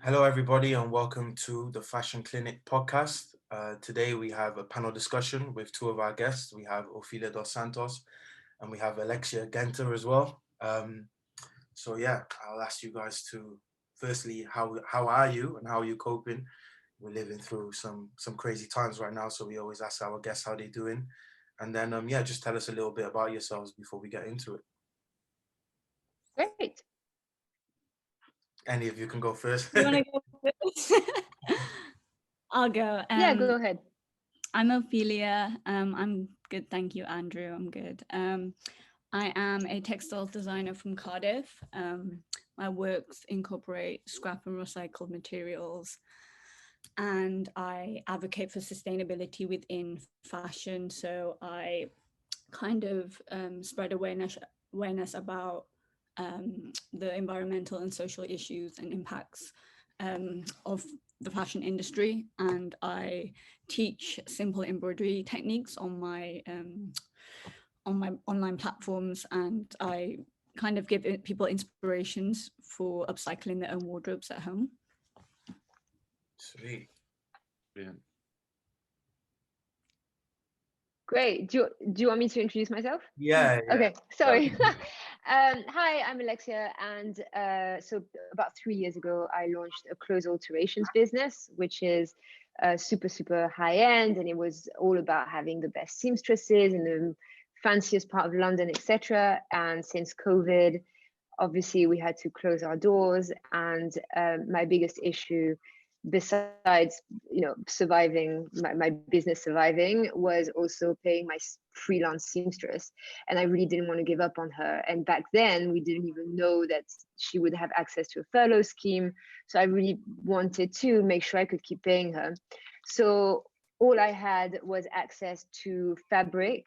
Hello, everybody, and welcome to the Fashion Clinic podcast. Today, we have a panel discussion with two of our guests. We have Ophelia Dos-Santos and we have Alexia Genta as well. So, I'll ask you guys to firstly, how are you and how are you coping? We're living through some crazy times right now, so we always ask our guests how they're doing. And then, just tell us a little bit about yourselves before we get into it. Great. Any of you can go first. You want to go first? I'll go. Yeah, go ahead. I'm Ophelia. I'm good, thank you, Andrew. I'm good. I am a textile designer from Cardiff. My works incorporate scrap and recycled materials, and I advocate for sustainability within fashion. So I kind of spread awareness about the environmental and social issues and impacts of the fashion industry, and I teach simple embroidery techniques on my online platforms, and I kind of give people inspirations for upcycling their own wardrobes at home. Sweet. Brilliant. Great. Do you want me to introduce myself? Yeah. Okay, sorry. Hi, I'm Alexia, and so about 3 years ago, I launched a clothes alterations business, which is super high end, and it was all about having the best seamstresses in the fanciest part of London, etc. And since COVID, obviously, we had to close our doors, and my biggest issue, besides surviving my business surviving, was also paying my freelance seamstress, and I really didn't want to give up on her. And back then we didn't even know that she would have access to a furlough scheme, so I really wanted to make sure I could keep paying her. So all I had was access to fabric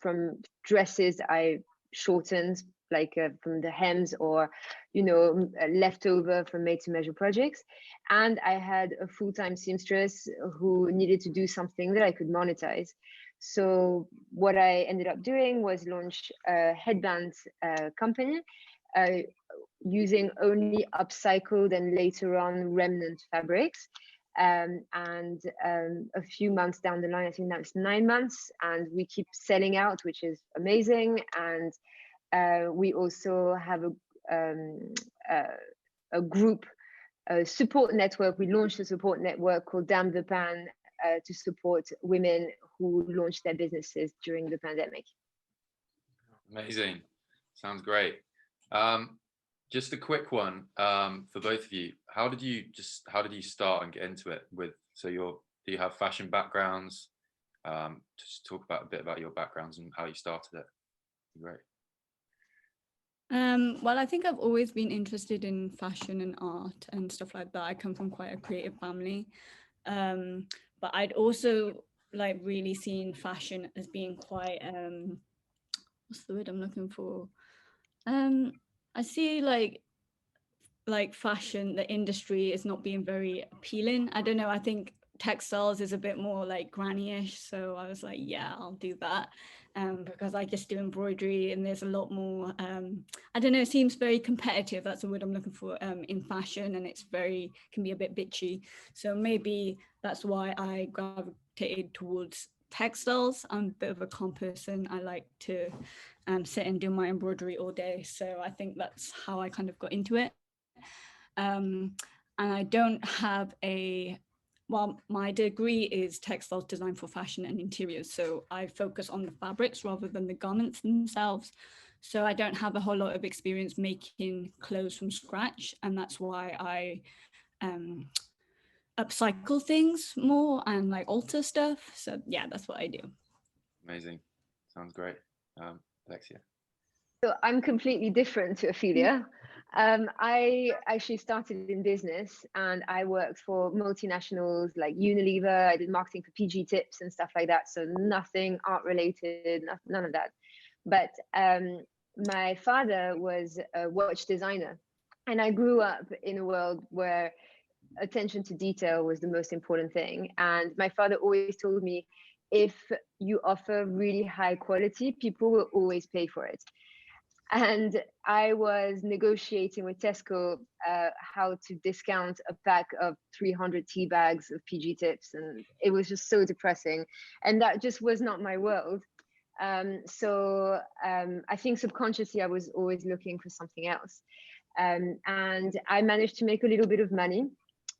from dresses I shortened, like from the hems, or leftover from made to measure projects. And I had a full-time seamstress who needed to do something that I could monetize. So what I ended up doing was launch a headband company using only upcycled and later on remnant fabrics. And a few months down the line, I think that's 9 months, and we keep selling out, which is amazing. And we also have a group, a support network. We launched a support network called Damn the Pan to support women who launched their businesses during the pandemic. Amazing. Sounds great. Just a quick one for both of you. How did you start and get into it do you have fashion backgrounds? Just talk about a bit about your backgrounds and how you started it. Great. Well, I think I've always been interested in fashion and art and stuff like that. I come from quite a creative family, but I'd also really seen fashion as being quite what's the word I'm looking for? I see like fashion, the industry is not being very appealing. I don't know. I think textiles is a bit more like granny-ish, so I was like, yeah, I'll do that, because I just do embroidery, and there's a lot more I don't know, it seems very competitive, that's the word I'm looking for, in fashion, and can be a bit bitchy. So maybe that's why I gravitated towards textiles. I'm a bit of a calm person. I like to sit and do my embroidery all day, so I think that's how I kind of got into it. And I don't have my degree is textiles design for fashion and interiors, so I focus on the fabrics rather than the garments themselves. So I don't have a whole lot of experience making clothes from scratch, and that's why I upcycle things more and alter stuff. So yeah, that's what I do. Amazing. Sounds great. Alexia. So I'm completely different to Ophelia. I actually started in business, and I worked for multinationals like Unilever. I did marketing for PG Tips and stuff like that. So nothing art related, none of that. But my father was a watch designer, and I grew up in a world where attention to detail was the most important thing. And my father always told me, if you offer really high quality, people will always pay for it. And I was negotiating with Tesco how to discount a pack of 300 tea bags of PG tips, and it was just so depressing, and that just was not my world. So I think subconsciously I was always looking for something else, and I managed to make a little bit of money,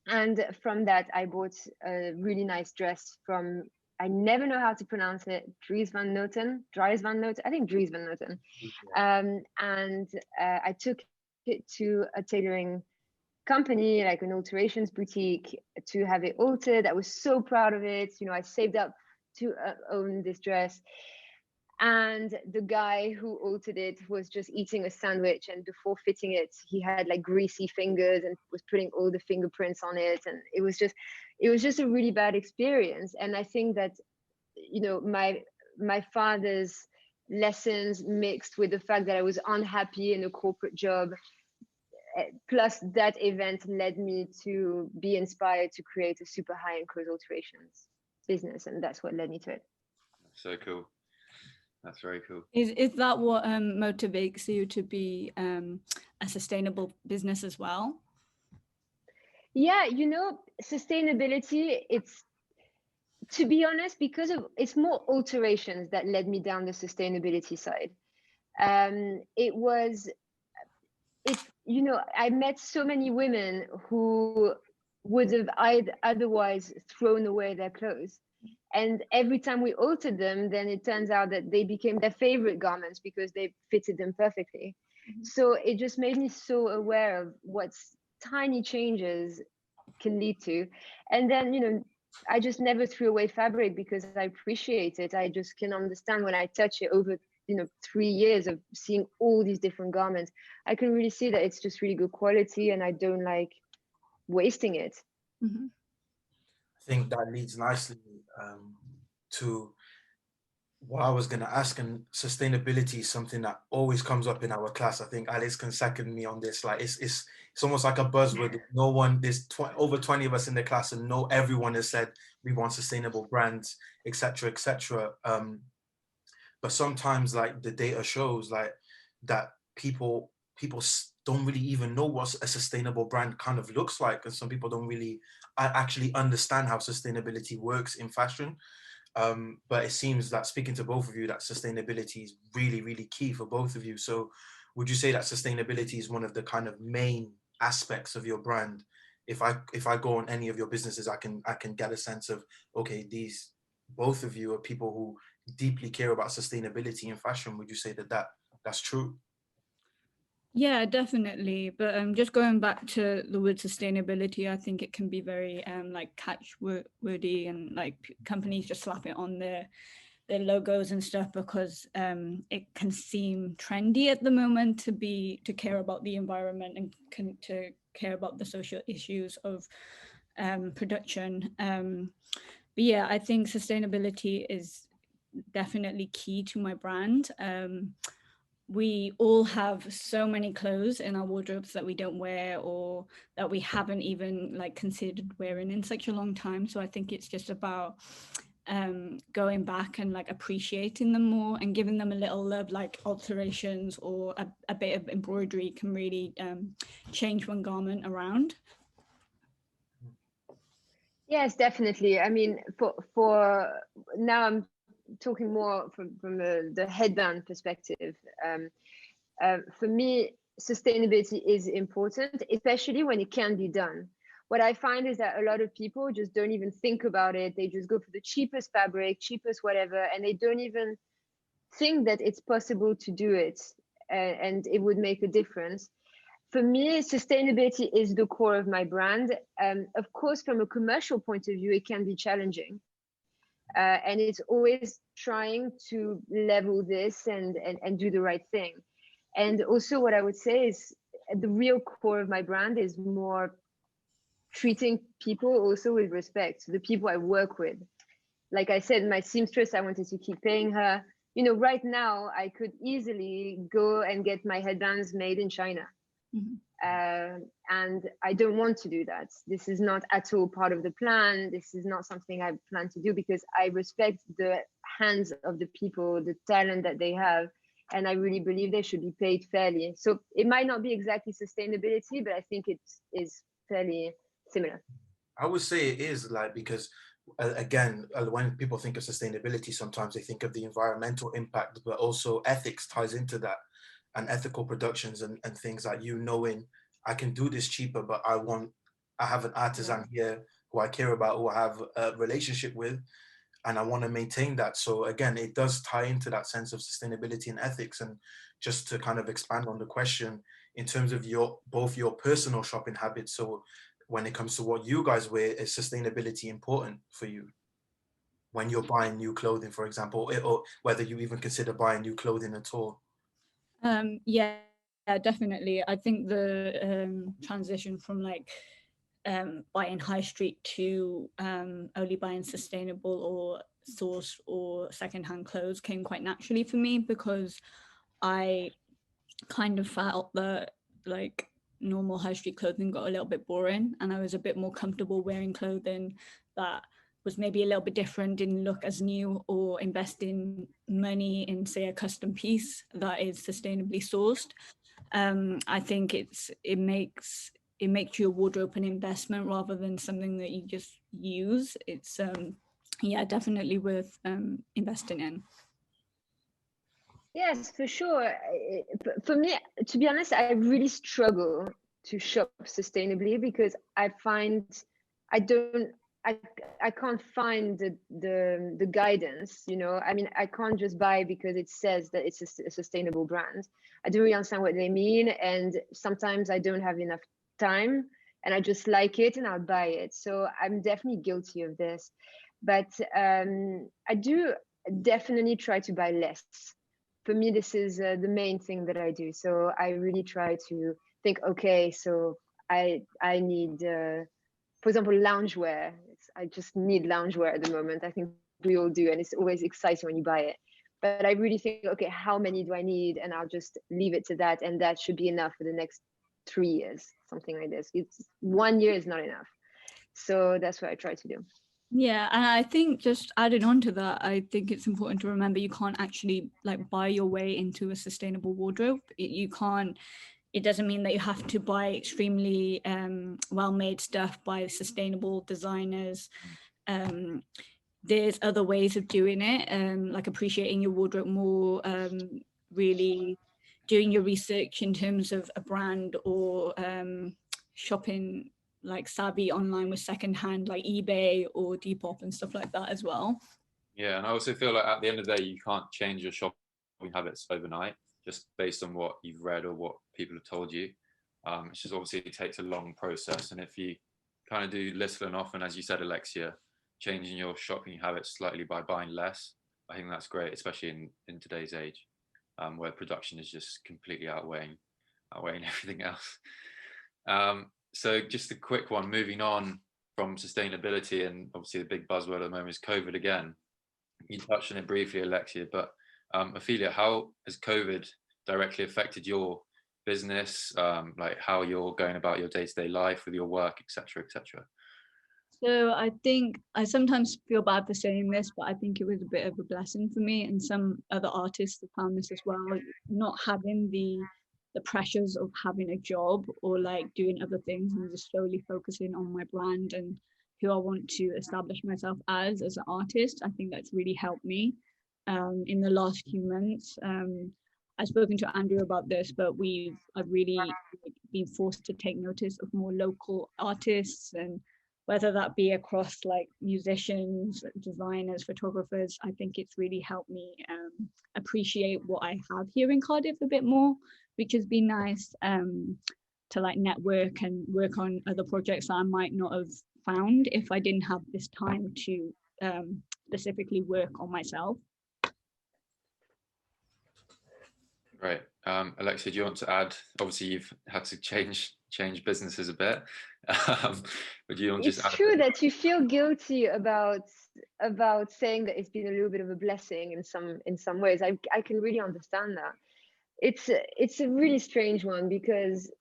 and from that I bought a really nice dress from, I never know how to pronounce it, Dries van Noten, I think Dries van Noten. And I took it to a tailoring company, like an alterations boutique, to have it altered. I was so proud of it. You know, I saved up to own this dress. And the guy who altered it was just eating a sandwich, and before fitting it, he had like greasy fingers and was putting all the fingerprints on it, and it was just a really bad experience. And I think that, you know, my father's lessons mixed with the fact that I was unhappy in a corporate job, plus that event led me to be inspired to create a super high-end clothes alterations business, and that's what led me to it. So cool. That's very cool. Is that what motivates you to be a sustainable business as well? Yeah, you know, sustainability, it's, to be honest, because of, it's more alterations that led me down the sustainability side. You know, I met so many women who would have otherwise thrown away their clothes. And every time we altered them, then it turns out that they became their favorite garments because they fitted them perfectly. Mm-hmm. So it just made me so aware of what tiny changes can lead to. And then, you know, I just never threw away fabric because I appreciate it. I just can understand when I touch it over, you know, 3 years of seeing all these different garments, I can really see that it's just really good quality, and I don't like wasting it. Mm-hmm. I think that leads nicely to what I was going to ask, and sustainability is something that always comes up in our class. I think Alex can second me on this. Like it's almost like a buzzword. No one, there's over 20 of us in the class, and everyone has said we want sustainable brands, etc., etc. But sometimes, like, the data shows like that people don't really even know what a sustainable brand kind of looks like, and some people don't really actually understand how sustainability works in fashion. But it seems that, speaking to both of you, that sustainability is really, really key for both of you. So would you say that sustainability is one of the kind of main aspects of your brand? If I go on any of your businesses, I can get a sense of, okay, these, both of you are people who deeply care about sustainability in fashion. Would you say that that's true? Yeah, definitely. But just going back to the word sustainability, I think it can be very like catchwordy, and like companies just slap it on their logos and stuff because it can seem trendy at the moment to care about the environment and to care about the social issues of production. But yeah, I think sustainability is definitely key to my brand. We all have so many clothes in our wardrobes that we don't wear, or that we haven't even like considered wearing in such a long time. So I think it's just about going back and like appreciating them more and giving them a little love, like alterations or a bit of embroidery can really change one garment around. Yes, definitely. I mean, for now, I'm talking more from the headband perspective. For me, sustainability is important, especially when it can be done. What I find is that a lot of people just don't even think about it. They just go for the cheapest fabric, cheapest whatever, and they don't even think that it's possible to do it, and it would make a difference. For me, sustainability is the core of my brand. Of course, from a commercial point of view, it can be challenging. And it's always trying to level this and do the right thing. And also what I would say is the real core of my brand is more treating people also with respect, the people I work with. Like I said, my seamstress, I wanted to keep paying her. You know, right now I could easily go and get my headbands made in China. Mm-hmm. And I don't want to do that. This is not at all part of the plan. This is not something I plan to do, because I respect the hands of the people, the talent that they have, and I really believe they should be paid fairly. So it might not be exactly sustainability, but I think it is fairly similar. I would say it is, like, because again, when people think of sustainability, sometimes they think of the environmental impact, but also ethics ties into that, and ethical productions and things like, you knowing I can do this cheaper, but I have an artisan here who I care about, who I have a relationship with, and I want to maintain that. So again, it does tie into that sense of sustainability and ethics. And just to kind of expand on the question, in terms of both your personal shopping habits, so when it comes to what you guys wear, is sustainability important for you when you're buying new clothing, for example, or whether you even consider buying new clothing at all? Yeah, definitely. I think the transition from like buying high street to only buying sustainable or sourced or secondhand clothes came quite naturally for me, because I kind of felt that like normal high street clothing got a little bit boring, and I was a bit more comfortable wearing clothing that was maybe a little bit different, didn't look as new, or investing money in, say, a custom piece that is sustainably sourced. I think it makes your wardrobe an investment rather than something that you just use. It's yeah, definitely worth investing in. Yes, for sure. For me, to be honest, I really struggle to shop sustainably because I find I don't I can't find the guidance, you know. I mean, I can't just buy because it says that it's a sustainable brand. I don't really understand what they mean, and sometimes I don't have enough time and I just like it and I'll buy it. So I'm definitely guilty of this. But I do definitely try to buy less. For me, this is the main thing that I do. So I really try to think, okay, so I need, for example, loungewear. I just need loungewear at the moment. I think we all do, and it's always exciting when you buy it. But I really think, okay, how many do I need? And I'll just leave it to that, and that should be enough for the next 3 years, something like this. It's 1 year is not enough. So that's what I try to do. Yeah, and I think just adding on to that, I think it's important to remember you can't actually like buy your way into a sustainable wardrobe. You can't. It doesn't mean that you have to buy extremely well-made stuff by sustainable designers. There's other ways of doing it, like appreciating your wardrobe more, really doing your research in terms of a brand, or shopping like savvy online with secondhand like eBay or Depop and stuff like that as well. Yeah, and I also feel like at the end of the day, you can't change your shopping habits overnight just based on what you've read or what people have told you. It's just obviously it takes a long process, and if you kind of do little and often, as you said, Alexia, changing your shopping habits slightly by buying less, I think that's great, especially in today's age, where production is just completely outweighing everything else. So just a quick one, moving on from sustainability, and obviously the big buzzword at the moment is COVID again. You touched on it briefly, Alexia, but Ophelia, how has COVID directly affected your business, like how you're going about your day-to-day life with your work, etc., etc.? So I think I sometimes feel bad for saying this, but I think it was a bit of a blessing for me, and some other artists have found this as well. Not having the pressures of having a job or like doing other things, and just slowly focusing on my brand and who I want to establish myself as an artist. I think that's really helped me in the last few months. I've spoken to Andrew about this, but I've really been forced to take notice of more local artists, and whether that be across like musicians, designers, photographers. I think it's really helped me appreciate what I have here in Cardiff a bit more, which has been nice, to like network and work on other projects that I might not have found if I didn't have this time to specifically work on myself. Great. Alexia, do you want to add? Obviously, you've had to change businesses a bit. But do you want to just add? It's true that you feel guilty about saying that it's been a little bit of a blessing in some ways. I can really understand that. It's a really strange one because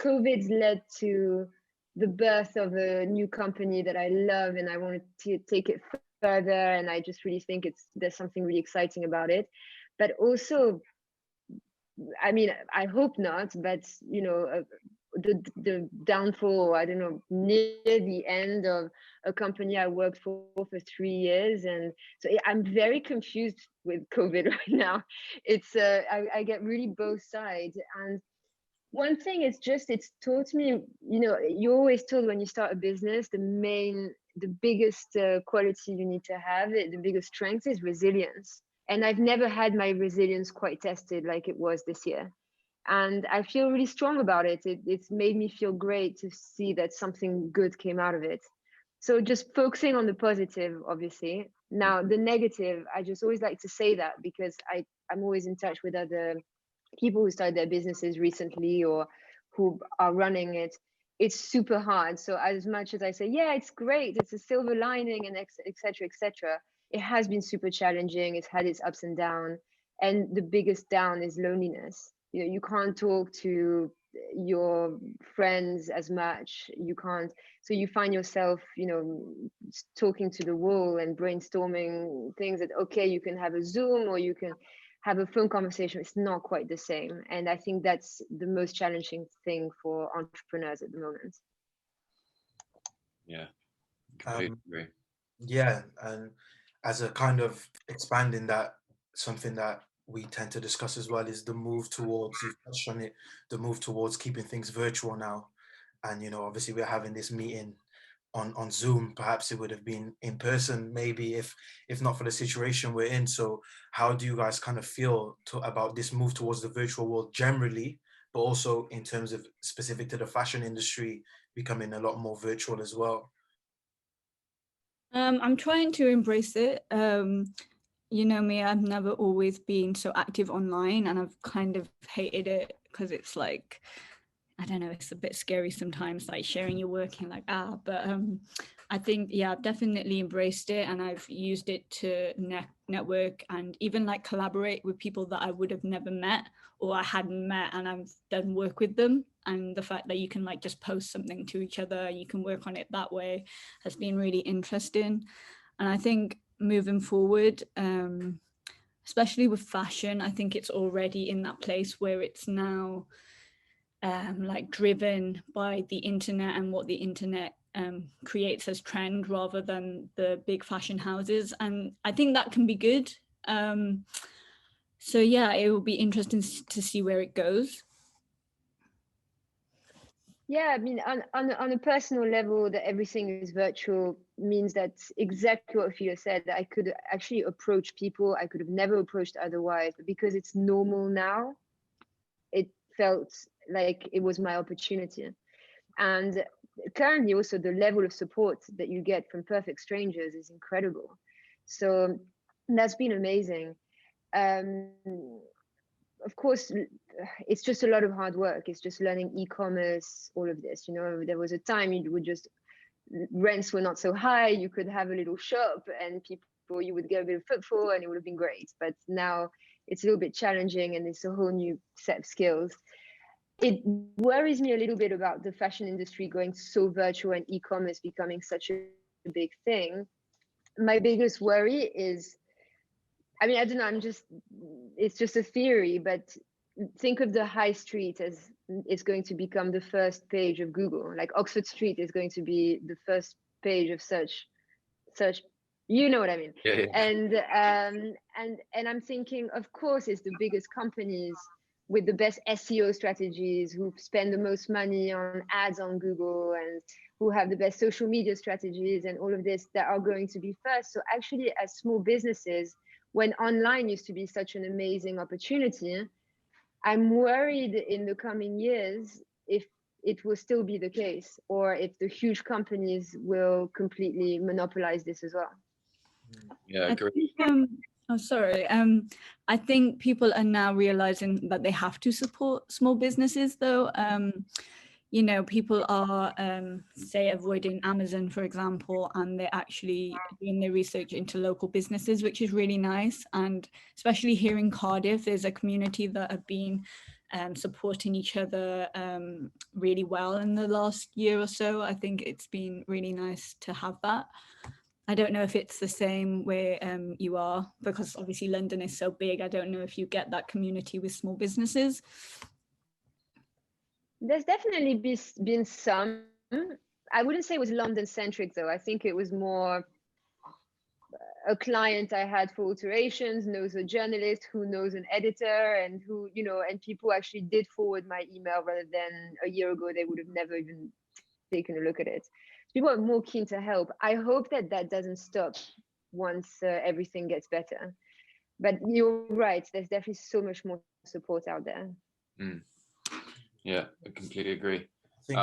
COVID's led to the birth of a new company that I love, and I wanted to take it further, and I just really think there's something really exciting about it. but also, I mean, I hope not, but you know, the downfall, I don't know, near the end of a company I worked for 3 years. And so I'm very confused with COVID right now. It's I get really both sides. And one thing is just, it's taught me, you know, you're always told when you start a business, the biggest quality you need to have, the biggest strength is resilience. And I've never had my resilience quite tested like it was this year. And I feel really strong about it. It's made me feel great to see that something good came out of it. So just focusing on the positive, obviously. Now, the negative, I just always like to say that because I'm always in touch with other people who started their businesses recently or who are running it. It's super hard. So as much as I say, yeah, it's great, it's a silver lining and etc., etc., it has been super challenging. It's had its ups and downs. And the biggest down is loneliness. You know, you can't talk to your friends as much. You can't, so you find yourself, you know, talking to the wall and brainstorming things that, okay, you can have a Zoom or you can have a phone conversation. It's not quite the same. And I think that's the most challenging thing for entrepreneurs at the moment. Yeah, completely Um, agree. yeah, and as a kind of expanding that, something that we tend to discuss as well is the move towards, you've touched on it, the move towards keeping things virtual now. And, you know, obviously we're having this meeting on Zoom. Perhaps it would have been in person, maybe if not for the situation we're in. So how do you guys kind of feel about this move towards the virtual world generally, but also in terms of specific to the fashion industry becoming a lot more virtual as well? I'm trying to embrace it. You know me, I've never always been so active online, and I've kind of hated it because it's like, I don't know, it's a bit scary sometimes, like sharing your work and like, but I think, yeah, I've definitely embraced it, and I've used it to network and even like collaborate with people that I would have never met or I hadn't met, and I've done work with them. And the fact that you can like just post something to each other, you can work on it that way, has been really interesting. And I think moving forward, especially with fashion, I think it's already in that place where it's now like driven by the internet and what the internet creates as trend rather than the big fashion houses. And I think that can be good. So yeah, it will be interesting to see where it goes. Yeah, I mean, on a personal level, that everything is virtual means that exactly what Ophelia said, that I could actually approach people I could have never approached otherwise. But because it's normal now, it felt like it was my opportunity. And currently, also, the level of support that you get from perfect strangers is incredible. So that's been amazing. Um, of course, it's just a lot of hard work. It's just learning e-commerce, all of this. You know, there was a time you would just, rents were not so high. You could have a little shop and people, you would get a bit of footfall and it would have been great. But now it's a little bit challenging and it's a whole new set of skills. It worries me a little bit about the fashion industry going so virtual and e-commerce becoming such a big thing. My biggest worry is, I mean, I don't know, it's just a theory, but think of the high street as it's going to become the first page of Google. Like Oxford Street is going to be the first page of search, you know what I mean? Yeah, yeah. And I'm thinking, of course, it's the biggest companies with the best SEO strategies, who spend the most money on ads on Google and who have the best social media strategies and all of this, that are going to be first. So actually, as small businesses, when online used to be such an amazing opportunity, I'm worried in the coming years if it will still be the case, or if the huge companies will completely monopolize this as well. Yeah, I agree. think, oh, sorry. I think people are now realizing that they have to support small businesses, though. You know, people are, say, avoiding Amazon, for example, and they're actually doing their research into local businesses, which is really nice. And especially here in Cardiff, there's a community that have been supporting each other really well in the last year or so. I think it's been really nice to have that. I don't know if it's the same where you are, because obviously London is so big. I don't know if you get that community with small businesses. There's definitely been some. I wouldn't say it was London centric though. I think it was more a client I had for alterations knows a journalist who knows an editor, and who, and people actually did forward my email, rather than a year ago they would have never even taken a look at it. People are more keen to help. I hope that doesn't stop once everything gets better. But you're right, there's definitely so much more support out there. Yeah, I completely agree. I think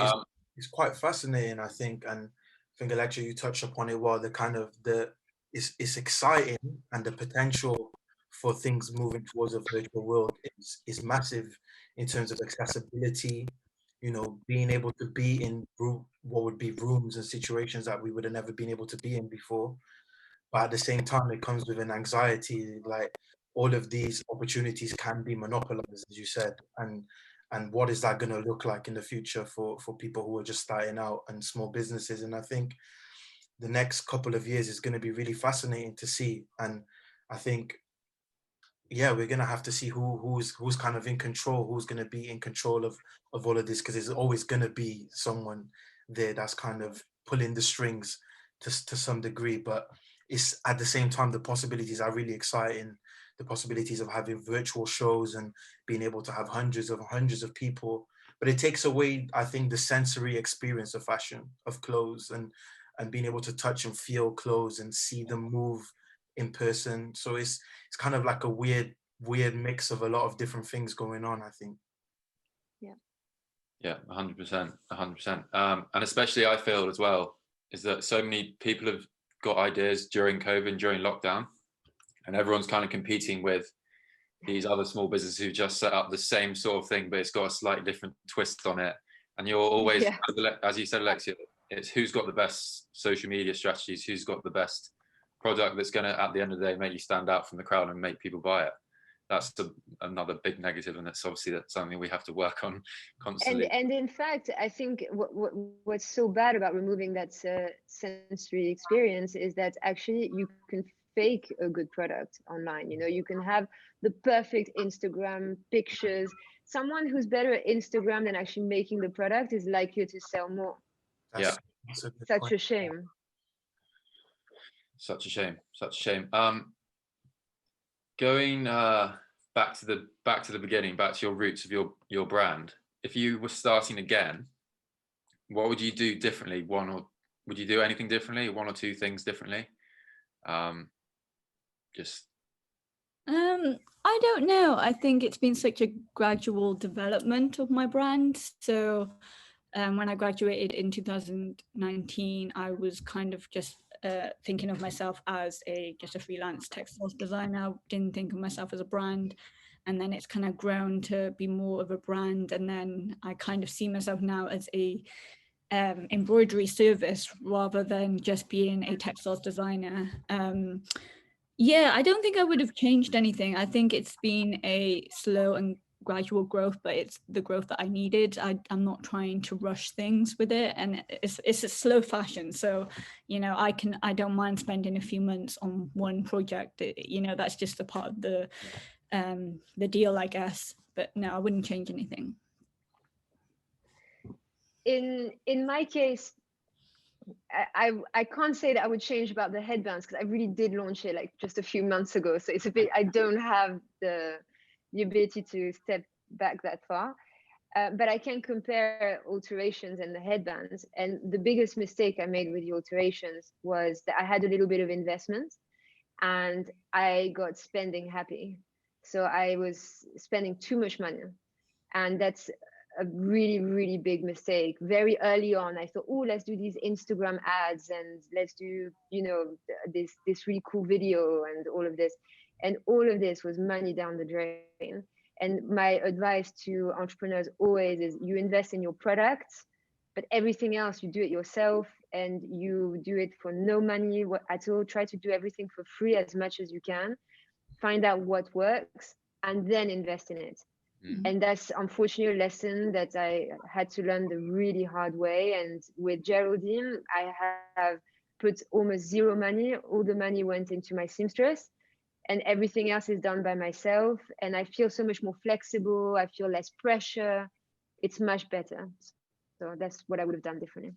it's quite fascinating, I think, and I think Alexia, you touched upon it well. It's exciting, and the potential for things moving towards a virtual world is massive in terms of accessibility. Being able to be in what would be rooms and situations that we would have never been able to be in before. But at the same time, it comes with an anxiety, like all of these opportunities can be monopolized, as you said, and what is that going to look like in the future for people who are just starting out and small businesses? And I think the next couple of years is going to be really fascinating to see. And I think, yeah, we're going to have to see who's kind of in control, who's going to be in control of all of this, because there's always going to be someone there that's kind of pulling the strings to some degree. But it's at the same time, the possibilities are really exciting. The possibilities of having virtual shows and being able to have hundreds of people, but it takes away, I think, the sensory experience of fashion, of clothes, and being able to touch and feel clothes and see them move in person. So it's kind of like a weird mix of a lot of different things going on, I think. Yeah, 100%. And especially I feel as well is that so many people have got ideas during COVID, during lockdown, and everyone's kind of competing with these other small businesses who just set up the same sort of thing, but it's got a slightly different twist on it. And you're always, as you said, Alexia, it's who's got the best social media strategies, who's got the best product that's going to, at the end of the day, make you stand out from the crowd and make people buy it. That's another big negative, and that's obviously something we have to work on constantly. And in fact, I think what's so bad about removing that sensory experience is that actually you can fake a good product online. You can have the perfect Instagram pictures. Someone who's better at Instagram than actually making the product is likely to sell more. That's such a shame. Such a shame. Going back to the beginning, back to your roots of your brand. If you were starting again, what would you do differently? Would you do anything differently? One or two things differently? I don't know. I think it's been such a gradual development of my brand. So when I graduated in 2019, I was kind of just thinking of myself as just a freelance textiles designer. I didn't think of myself as a brand. And then it's kind of grown to be more of a brand. And then I kind of see myself now as a embroidery service rather than just being a textiles designer. Yeah, I don't think I would have changed anything. I think it's been a slow and gradual growth, but it's the growth that I needed. I'm not trying to rush things with it, and it's a slow fashion. So, I don't mind spending a few months on one project. That's just a part of the deal, I guess. But no, I wouldn't change anything. In my case, I can't say that I would change about the headbands, because I really did launch it like just a few months ago. So it's a bit, I don't have the ability to step back that far. But I can compare alterations and the headbands. And the biggest mistake I made with the alterations was that I had a little bit of investment and I got spending happy. So I was spending too much money. And that's a really, really big mistake. Very early on, I thought, oh, let's do these Instagram ads and let's do, this really cool video and all of this. And all of this was money down the drain. And my advice to entrepreneurs always is you invest in your products, but everything else, you do it yourself and you do it for no money at all. Try to do everything for free as much as you can. Find out what works and then invest in it. And that's unfortunately a lesson that I had to learn the really hard way. And with Geraldine, I have put almost zero money. All the money went into my seamstress, and everything else is done by myself. And I feel so much more flexible. I feel less pressure. It's much better. So that's what I would have done differently.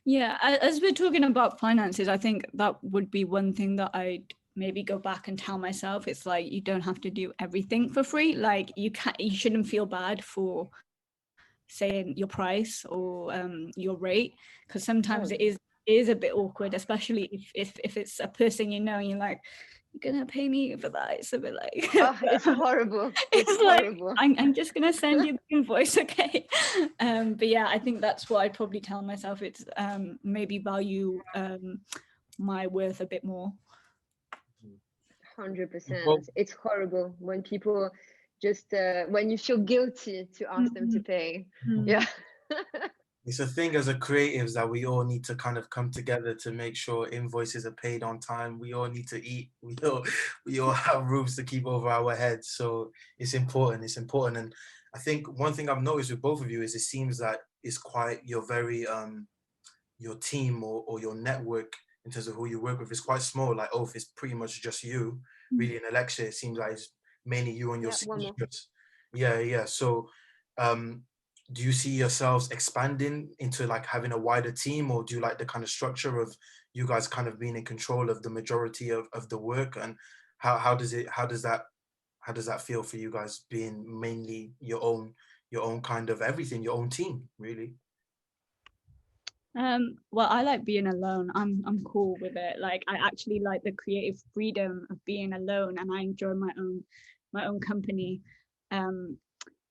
Yeah, as we're talking about finances, I think that would be one thing that I'd maybe go back and tell myself. It's like, you don't have to do everything for free. Like, you shouldn't feel bad for saying your price or your rate, because sometimes it is a bit awkward, especially if it's a person you know and you're like, you're gonna pay me for that. It's a bit like, oh, it's horrible. It's horrible. Like, I'm just gonna send you the invoice, okay? But yeah, I think that's what I'd probably tell myself. It's maybe value my worth a bit more. 100%. It's horrible when people just when you feel guilty to ask them to pay. Yeah. It's a thing as a creatives that we all need to kind of come together to make sure invoices are paid on time. We all need to eat. We all have roofs to keep over our heads. So it's important. It's important. And I think one thing I've noticed with both of you is it seems that it's quite, you're very your team or your network in terms of who you work with is quite small. Like Oath is pretty much just you. Really, in Alexia, it seems like it's mainly you and your seamstress. Yeah. So do you see yourselves expanding into like having a wider team, or do you like the kind of structure of you guys kind of being in control of the majority of the work? And how does that feel for you guys, being mainly your own kind of everything, your own team, really? Well, I like being alone. I'm cool with it. Like, I actually like the creative freedom of being alone, and I enjoy my own company.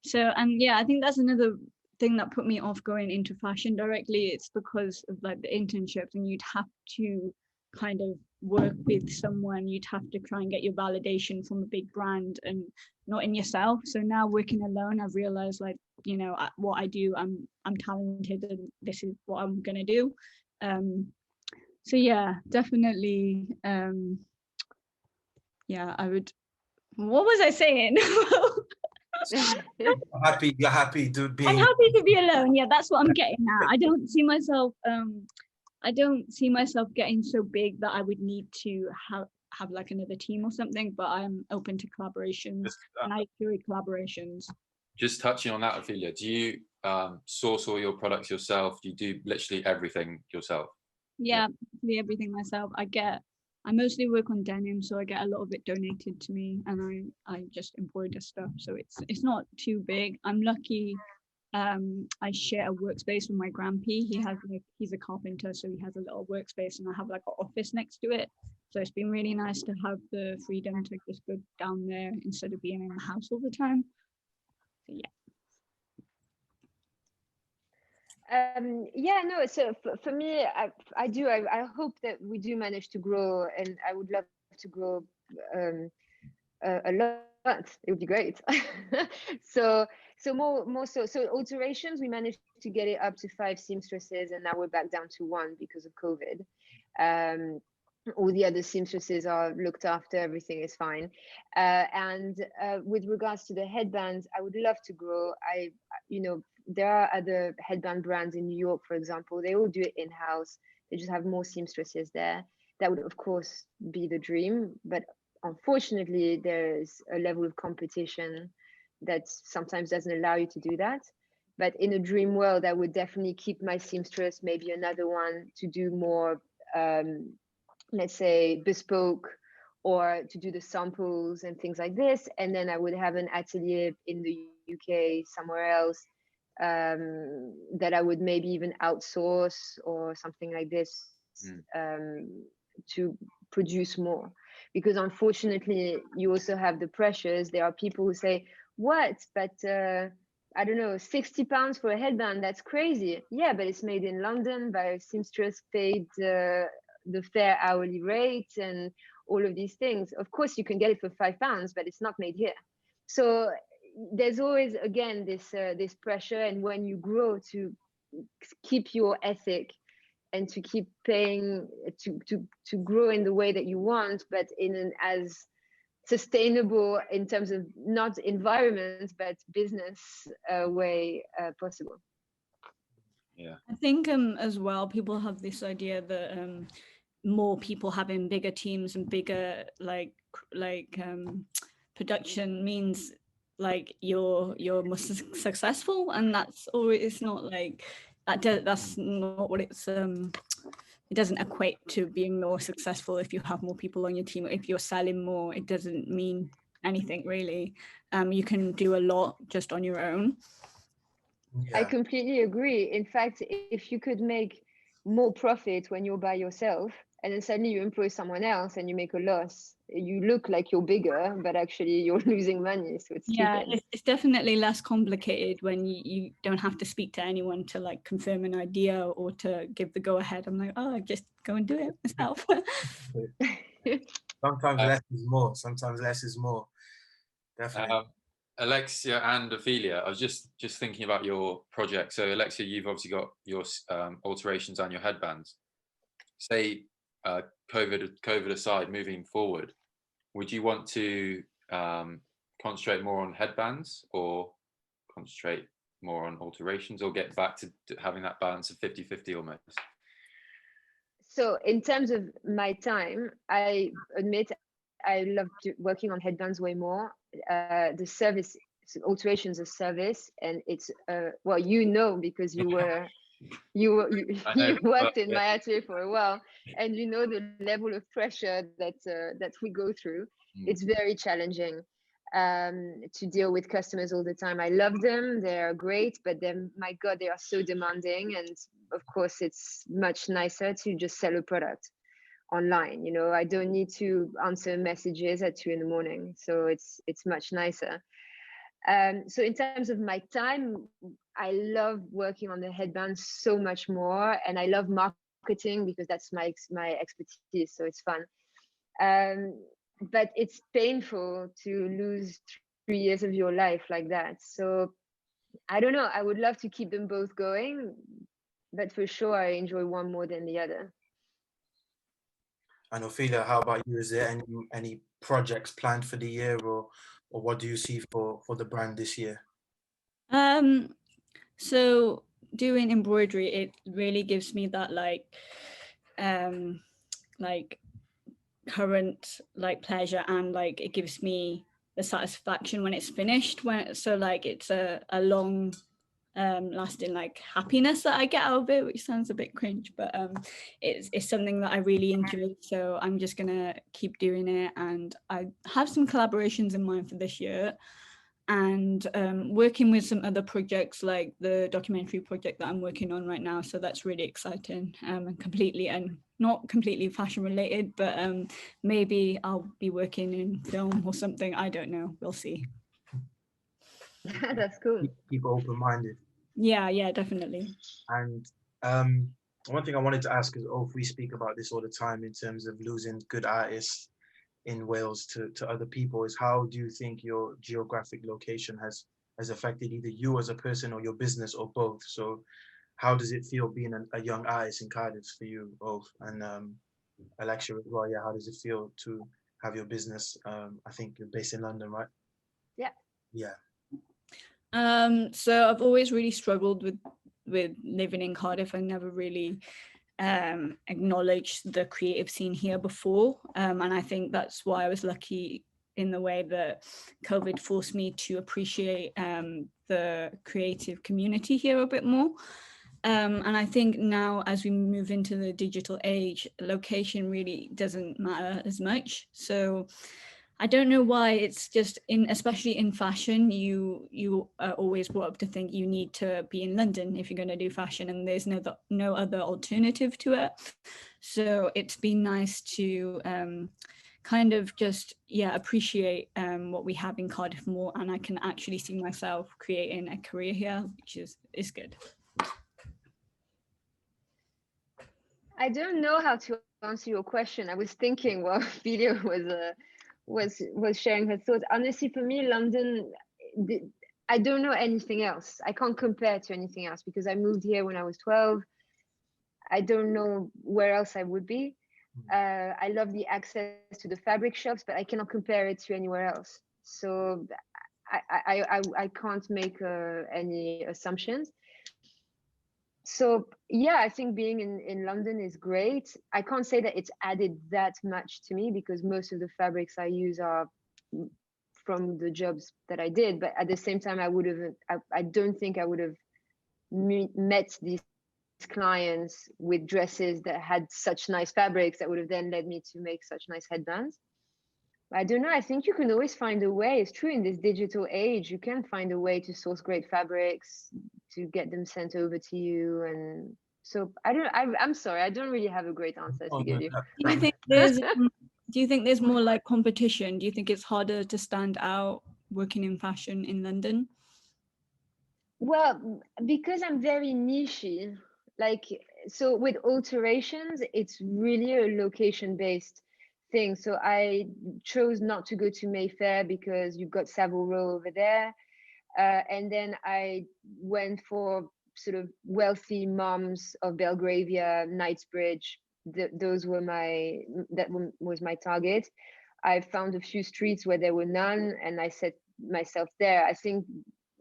So, and yeah, I think that's another thing that put me off going into fashion directly. It's because of like the internships, and you'd have to kind of work with someone. You'd have to try and get your validation from a big brand and not in yourself. So now working alone, I've realized, like, you know, what I do, I'm talented, and this is what I'm gonna do. So yeah, definitely. Yeah, I would. What was I saying? You're happy to be. I'm happy to be alone. Yeah, that's what I'm getting at. I don't see myself getting so big that I would need to have like another team or something, but I'm open to collaborations, and I enjoy collaborations. Just touching on that, Ophelia, do you source all your products yourself? Do you do literally everything yourself? Yeah, everything myself. I mostly work on denim, so I get a lot of it donated to me, and I just embroider stuff. So it's not too big. I'm lucky. I share a workspace with my grandpa. He's a carpenter, so he has a little workspace, and I have like an office next to it. So it's been really nice to have the freedom to just go down there instead of being in the house all the time. So yeah. Yeah, no, so for me, I hope that we do manage to grow, and I would love to grow a lot. It would be great. so alterations, we managed to get it up to 5 seamstresses, and now we're back down to 1 because of COVID. All the other seamstresses are looked after, everything is fine. And with regards to the headbands, I would love to grow. There are other headband brands in New York, for example. They all do it in-house. They just have more seamstresses there. That would, of course, be the dream. But unfortunately, there's a level of competition that sometimes doesn't allow you to do that. But in a dream world, I would definitely keep my seamstress, maybe another one to do more, let's say, bespoke, or to do the samples and things like this. And then I would have an atelier in the UK, somewhere else, that I would maybe even outsource or something like this, to produce more. Because unfortunately, you also have the pressures. There are people who say, what, but I don't know, £60 for a headband, that's crazy. Yeah, but it's made in London by a seamstress, paid the fair hourly rate and all of these things. Of course, you can get it for £5, but it's not made here. So there's always, again, this pressure. And when you grow, to keep your ethic and to keep paying, to grow in the way that you want, but in an as sustainable, in terms of not environment but business way possible. Yeah. I think as well, people have this idea that more people having bigger teams and bigger production means like you're more successful, and that's always, it's not like that. That's not what it's it doesn't equate to being more successful if you have more people on your team. If you're selling more, it doesn't mean anything really. You can do a lot just on your own. I Yeah, completely agree. In fact, if you could make more profit when you're by yourself and then suddenly you employ someone else and you make a loss, you look like you're bigger, but actually you're losing money. So it's Yeah, stupid. it's definitely less complicated when you don't have to speak to anyone to like confirm an idea or to give the go ahead. I'm like, oh, just go and do it myself. sometimes Uh, less is more. Sometimes less is more. Definitely. Alexia and Ophelia, I was just thinking about your project. So Alexia, you've obviously got your alterations and your headbands. Say COVID aside, moving forward, would you want to concentrate more on headbands or concentrate more on alterations, or get back to having that balance of 50-50 almost? So in terms of my time, I admit I love working on headbands way more. The service, so alterations of service, and it's well, you know, because you I know, you but worked in yeah. my atelier for a while, and you know the level of pressure that we go through. It's very challenging to deal with customers all the time. I love them; they are great, but then my God, they are so demanding. And of course, it's much nicer to just sell a product online. You know, I don't need to answer messages at 2 a.m, so it's much nicer. So in terms of my time, I love working on the headband so much more, and I love marketing because that's my expertise. So it's fun. But it's painful to lose 3 years of your life like that. So I don't know. I would love to keep them both going, but for sure, I enjoy one more than the other. And Ophelia, how about you? Is there any projects planned for the year, or what do you see for the brand this year? So doing embroidery, it really gives me that like current like pleasure, and like it gives me the satisfaction when it's finished. When so like it's a long lasting like happiness that I get out of it, which sounds a bit cringe, but it's something that I really enjoy. So I'm just gonna keep doing it, and I have some collaborations in mind for this year, and working with some other projects like the documentary project that I'm working on right now. So that's really exciting, and not completely fashion related, but maybe I'll be working in film or something. I don't know. We'll see. That's cool. Keep open-minded. Yeah, definitely. And one thing I wanted to ask is, if we speak about this all the time in terms of losing good artists in Wales to other people, is how do you think your geographic location has affected either you as a person or your business, or both? So how does it feel being a young artist in Cardiff for you both? And Alexia as well, yeah, how does it feel to have your business? I think you're based in London, right? Yeah. Yeah. So I've always really struggled with living in Cardiff. I never really acknowledged the creative scene here before, and I think that's why I was lucky in the way that COVID forced me to appreciate the creative community here a bit more. And I think now, as we move into the digital age, location really doesn't matter as much. So I don't know why. It's just especially in fashion, you are always brought up to think you need to be in London if you're going to do fashion, and there's no other alternative to it. So it's been nice to kind of just appreciate what we have in Cardiff more, and I can actually see myself creating a career here, which is good. I don't know how to answer your question. I was thinking while Ophelia was sharing her thoughts. Honestly, for me, London, I don't know anything else. I can't compare to anything else because I moved here when I was 12. I don't know where else I would be. I love the access to the fabric shops, but I cannot compare it to anywhere else. So I can't make any assumptions. So yeah, I think being in London is great. I can't say that it's added that much to me because most of the fabrics I use are from the jobs that I did. But at the same time, I don't think I would have met these clients with dresses that had such nice fabrics that would have then led me to make such nice headbands. I don't know. I think you can always find a way. It's true in this digital age, you can find a way to source great fabrics to get them sent over to you. And so I'm sorry, I don't really have a great answer to give you. Do you think there's more like competition? Do you think it's harder to stand out working in fashion in London? Well, because I'm very nichey, like, so with alterations, it's really a location-based thing. So I chose not to go to Mayfair because you've got Savile Row over there. And then I went for sort of wealthy moms of Belgravia, Knightsbridge. Those were was my target. I found a few streets where there were none, and I set myself there. I think,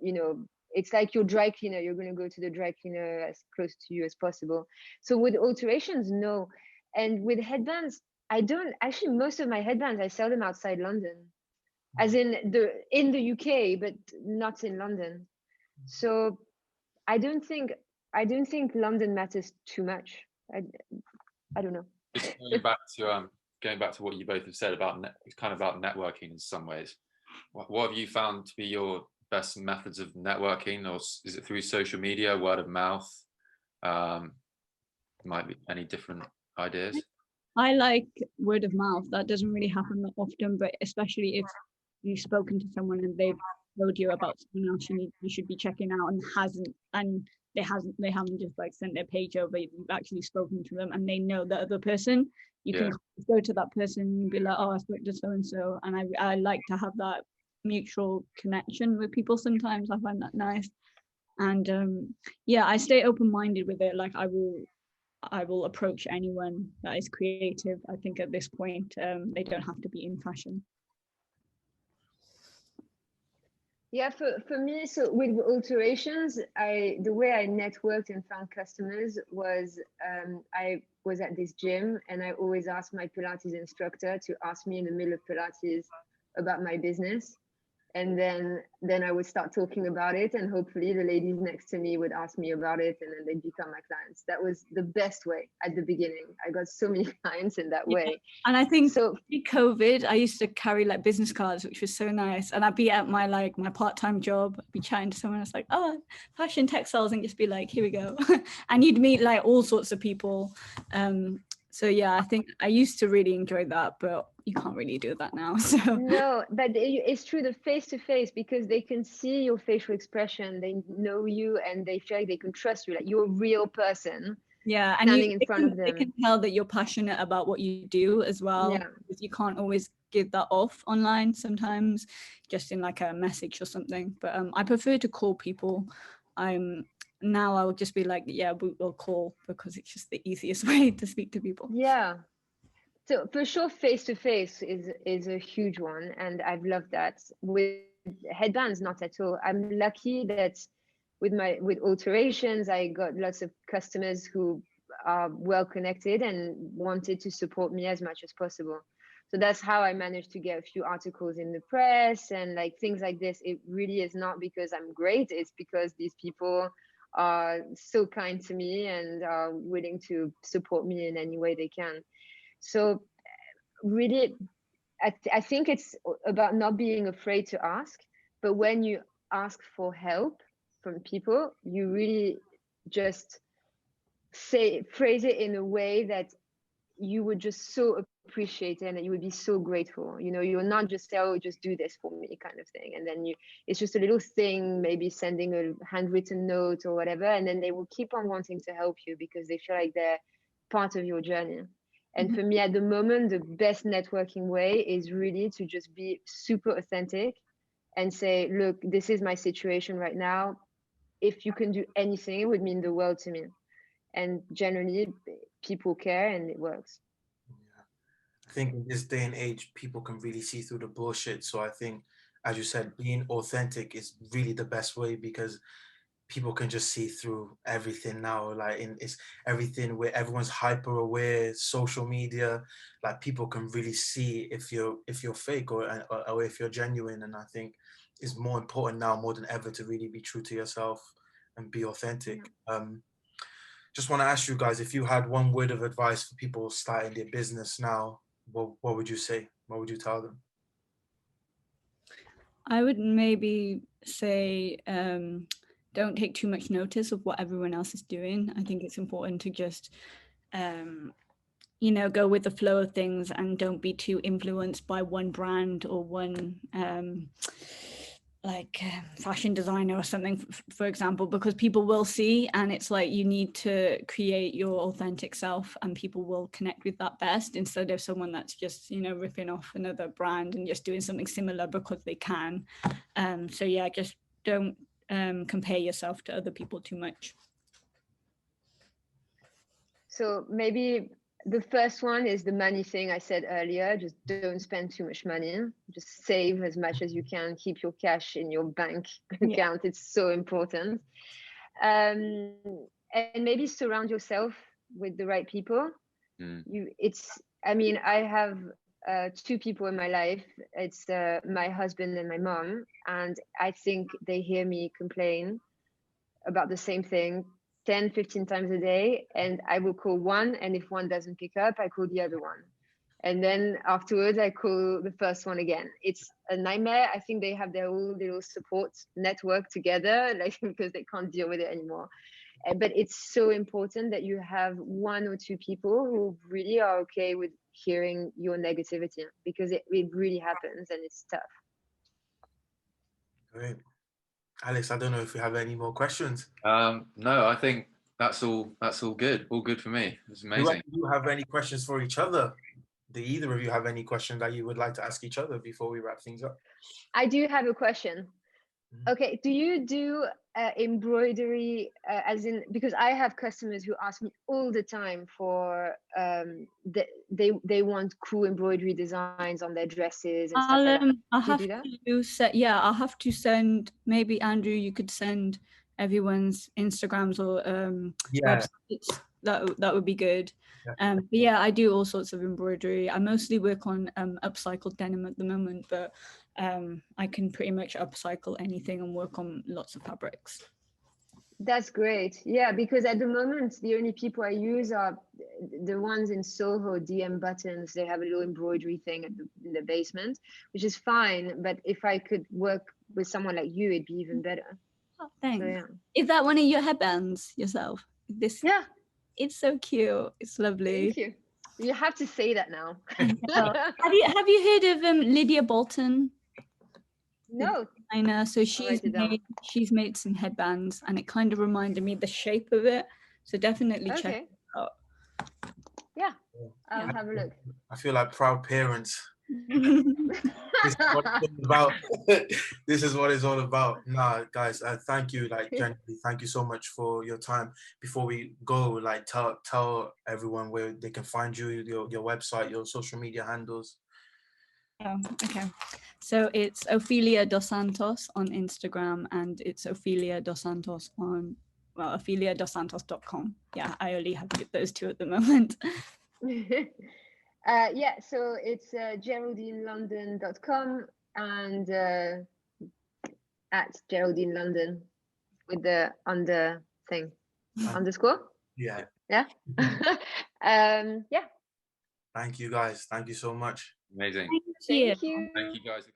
you know, it's like your dry cleaner. You're going to go to the dry cleaner as close to you as possible. So with alterations, no. And with headbands, I don't actually, most of my headbands, I sell them outside London, as in the UK, but not in London. So I don't think London matters too much. I don't know. Just going back to what you both have said about it's kind of about networking in some ways. What have you found to be your best methods of networking, or is it through social media, word of mouth? Might be any different ideas. I like word of mouth. That doesn't really happen that often, but especially if you've spoken to someone and they've told you about someone else you should be checking out and they haven't just like sent their page over. You've actually spoken to them and they know the other person. You can go to that person and be like, oh, I spoke to so and so, and I like to have that mutual connection with people. Sometimes I find that nice, and I stay open-minded with it. Like I will approach anyone that is creative. I think at this point they don't have to be in fashion. Yeah, for me, so with alterations, the way I networked and found customers was I was at this gym and I always asked my Pilates instructor to ask me in the middle of Pilates about my business. And then I would start talking about it, and hopefully the ladies next to me would ask me about it, and then they'd become my clients. That was the best way at the beginning. I got so many clients in that way. And I think pre-COVID, I used to carry like business cards, which was so nice. And I'd be at my part-time job, I'd be chatting to someone, it's like, oh, fashion textiles, and just be like, here we go. And you'd meet like all sorts of people. So yeah, I think I used to really enjoy that, but you can't really do that now. So no, but it's true, the face-to-face, because they can see your facial expression, they know you, and they feel like they can trust you, like you're a real person. Yeah, and standing in front of them. They can tell that you're passionate about what you do as well. Yeah. Because you can't always give that off online sometimes, just in like a message or something. But I prefer to call people. Now I would just be like, yeah, we'll call, because it's just the easiest way to speak to people. Yeah. So for sure, face-to-face is a huge one, and I've loved that. With headbands, not at all. I'm lucky that with alterations, I got lots of customers who are well connected and wanted to support me as much as possible. So that's how I managed to get a few articles in the press and like things like this. It really is not because I'm great, it's because these people are so kind to me and are willing to support me in any way they can. So really, I think it's about not being afraid to ask, but when you ask for help from people, you really just phrase it in a way that you would just so appreciate it and that you would be so grateful. You know, you're not just say, oh, just do this for me kind of thing. And then it's just a little thing, maybe sending a handwritten note or whatever. And then they will keep on wanting to help you because they feel like they're part of your journey. And for me at the moment, the best networking way is really to just be super authentic and say, look, this is my situation right now. If you can do anything, it would mean the world to me. And generally people care and it works. Yeah. I think in this day and age, people can really see through the bullshit. So I think, as you said, being authentic is really the best way, because people can just see through everything now. Like it's everything where everyone's hyper aware, social media, like people can really see if you're fake or if you're genuine. And I think it's more important now more than ever to really be true to yourself and be authentic. Just want to ask you guys, if you had one word of advice for people starting their business now, what would you say? What would you tell them? I would maybe say don't take too much notice of what everyone else is doing. I think it's important to just go with the flow of things and don't be too influenced by one brand or one fashion designer or something, for example, because people will see, and it's like you need to create your authentic self and people will connect with that best, instead of someone that's just ripping off another brand and just doing something similar because they can. So yeah, just don't compare yourself to other people too much. So maybe the first one is the money thing I said earlier. Just don't spend too much money. Just save as much as you can. Keep your cash in your bank account. It's so important. And maybe surround yourself with the right people. I have two people in my life. It's my husband and my mom. And I think they hear me complain about the same thing 10, 15 times a day, and I will call one, and if one doesn't pick up, I call the other one. And then afterwards, I call the first one again. It's a nightmare. I think they have their own little support network together, because they can't deal with it anymore. But it's so important that you have one or two people who really are okay with hearing your negativity, because it really happens and it's tough. Great. Alex, I don't know if you have any more questions. No, I think that's all good. All good for me. It's amazing. Do you have any questions for each other? Do either of you have any questions that you would like to ask each other before we wrap things up? I do have a question. Okay, do you do embroidery because I have customers who ask me all the time for they want cool embroidery designs on their dresses and stuff like that. I'll have to send, maybe Andrew, you could send everyone's Instagrams or websites. That would be good. But yeah, I do all sorts of embroidery. I mostly work on upcycled denim at the moment, but I can pretty much upcycle anything and work on lots of fabrics. That's great. Yeah, because at the moment, the only people I use are the ones in Soho, DM Buttons. They have a little embroidery thing in the basement, which is fine. But if I could work with someone like you, it'd be even better. Oh, thanks. So, yeah. Is that one of your headbands yourself? Yeah. It's so cute. It's lovely. Thank you. You have to say that now. Have you heard of Lydia Bolton? No. I know. So she's made some headbands, and it kind of reminded me the shape of it. So definitely check it out. Yeah, I'll have a look. I feel like proud parents. This is what it's all about. This is what it's all about. Nah, guys, thank you. Genuinely, thank you so much for your time. Before we go, tell everyone where they can find you, your website, your social media handles. Oh, okay. So it's Ophelia Dos-Santos on Instagram, and it's Ophelia Dos-Santos on opheliadossantos.com. Yeah, I only have those two at the moment. So it's GeraldineLondon.com and at Geraldine London with the thing underscore. Yeah. Yeah. Thank you guys. Thank you so much. Amazing. Thank you. Thank you guys.